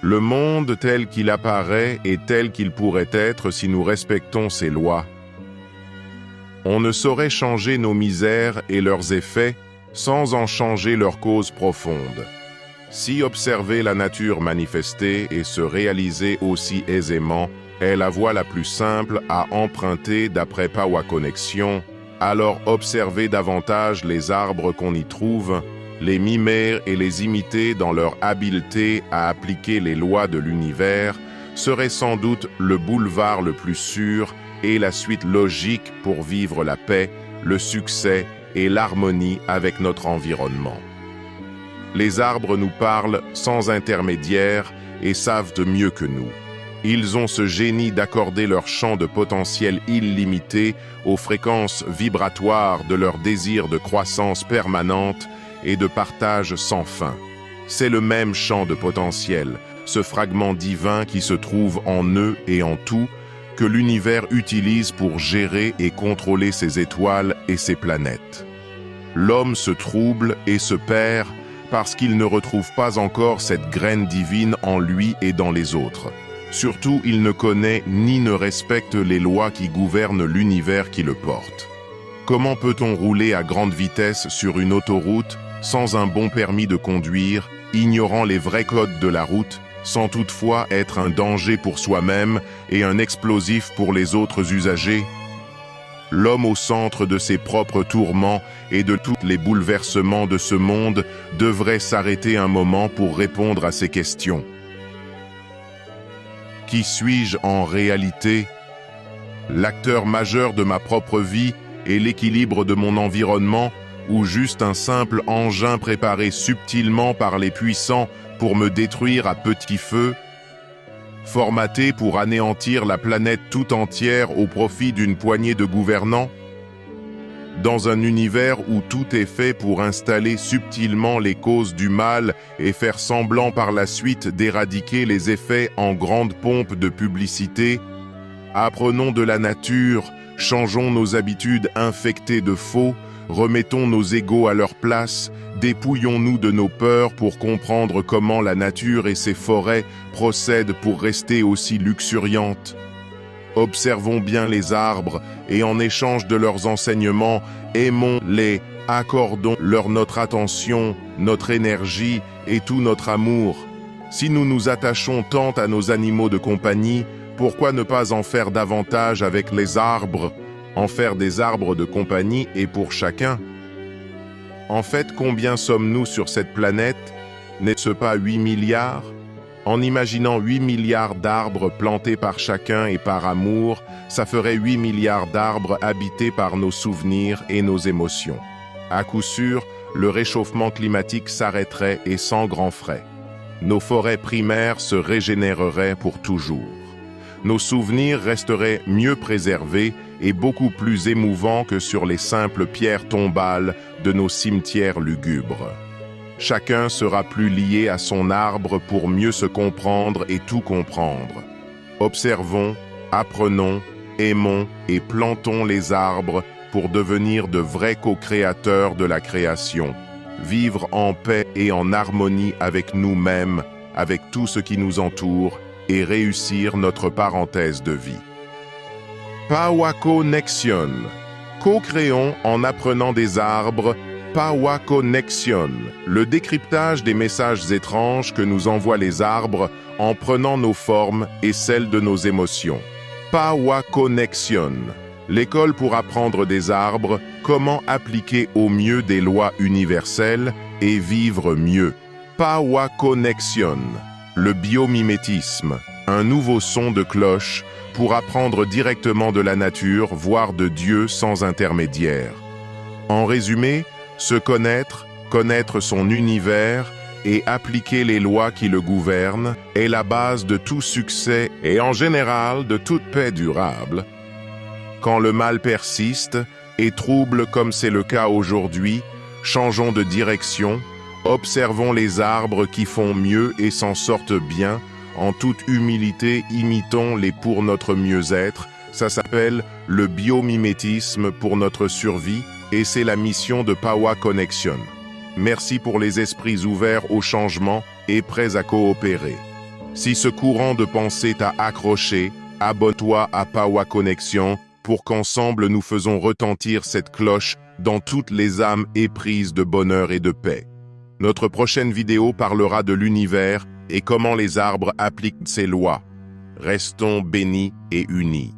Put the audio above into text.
Le monde tel qu'il apparaît est tel qu'il pourrait être si nous respectons ses lois. On ne saurait changer nos misères et leurs effets sans en changer leurs causes profondes. Si observer la nature manifestée et se réaliser aussi aisément est la voie la plus simple à emprunter d'après Pawa Connexion, alors observer davantage les arbres qu'on y trouve, les mimer et les imiter dans leur habileté à appliquer les lois de l'univers serait sans doute le boulevard le plus sûr et la suite logique pour vivre la paix, le succès et l'harmonie avec notre environnement. Les arbres nous parlent sans intermédiaire et savent mieux que nous. Ils ont ce génie d'accorder leur champ de potentiel illimité aux fréquences vibratoires de leur désir de croissance permanente et de partage sans fin. C'est le même champ de potentiel, ce fragment divin qui se trouve en eux et en tout, que l'univers utilise pour gérer et contrôler ses étoiles et ses planètes. L'homme se trouble et se perd parce qu'il ne retrouve pas encore cette graine divine en lui et dans les autres. Surtout, il ne connaît ni ne respecte les lois qui gouvernent l'univers qui le porte. Comment peut-on rouler à grande vitesse sur une autoroute sans un bon permis de conduire, ignorant les vrais codes de la route, sans toutefois être un danger pour soi-même et un explosif pour les autres usagers? L'homme au centre de ses propres tourments et de tous les bouleversements de ce monde devrait s'arrêter un moment pour répondre à ces questions. Qui suis-je en réalité? L'acteur majeur de ma propre vie et l'équilibre de mon environnement, ou juste un simple engin préparé subtilement par les puissants pour me détruire à petit feu, formaté pour anéantir la planète tout entière au profit d'une poignée de gouvernants? Dans un univers où tout est fait pour installer subtilement les causes du mal et faire semblant par la suite d'éradiquer les effets en grande pompe de publicité, apprenons de la nature, changeons nos habitudes infectées de faux, remettons nos égos à leur place, dépouillons-nous de nos peurs pour comprendre comment la nature et ses forêts procèdent pour rester aussi luxuriantes. Observons bien les arbres et en échange de leurs enseignements, aimons-les, accordons-leur notre attention, notre énergie et tout notre amour. Si nous nous attachons tant à nos animaux de compagnie, pourquoi ne pas en faire davantage avec les arbres? En faire des arbres de compagnie et pour chacun. En fait, combien sommes-nous sur cette planète? N'est-ce pas 8 milliards? En imaginant 8 milliards d'arbres plantés par chacun et par amour, ça ferait 8 milliards d'arbres habités par nos souvenirs et nos émotions. À coup sûr, le réchauffement climatique s'arrêterait et sans grands frais. Nos forêts primaires se régénéreraient pour toujours. Nos souvenirs resteraient mieux préservés et beaucoup plus émouvants que sur les simples pierres tombales de nos cimetières lugubres. Chacun sera plus lié à son arbre pour mieux se comprendre et tout comprendre. Observons, apprenons, aimons et plantons les arbres pour devenir de vrais co-créateurs de la création, vivre en paix et en harmonie avec nous-mêmes, avec tout ce qui nous entoure, et réussir notre parenthèse de vie. Pawa Connexion. Co-créons en apprenant des arbres. Pawa Connexion. Le décryptage des messages étranges que nous envoient les arbres en prenant nos formes et celles de nos émotions. Pawa Connexion. L'école pour apprendre des arbres, comment appliquer au mieux des lois universelles et vivre mieux. Pawa Connexion. Le biomimétisme, un nouveau son de cloche pour apprendre directement de la nature, voire de Dieu sans intermédiaire. En résumé, se connaître, connaître son univers et appliquer les lois qui le gouvernent est la base de tout succès et en général de toute paix durable. Quand le mal persiste et trouble comme c'est le cas aujourd'hui, changeons de direction. Observons les arbres qui font mieux et s'en sortent bien. En toute humilité, imitons-les pour notre mieux-être. Ça s'appelle le biomimétisme pour notre survie et c'est la mission de Pawa Connexion. Merci pour les esprits ouverts au changement et prêts à coopérer. Si ce courant de pensée t'a accroché, abonne-toi à Pawa Connexion pour qu'ensemble nous faisons retentir cette cloche dans toutes les âmes éprises de bonheur et de paix. Notre prochaine vidéo parlera de l'univers et comment les arbres appliquent ces lois. Restons bénis et unis.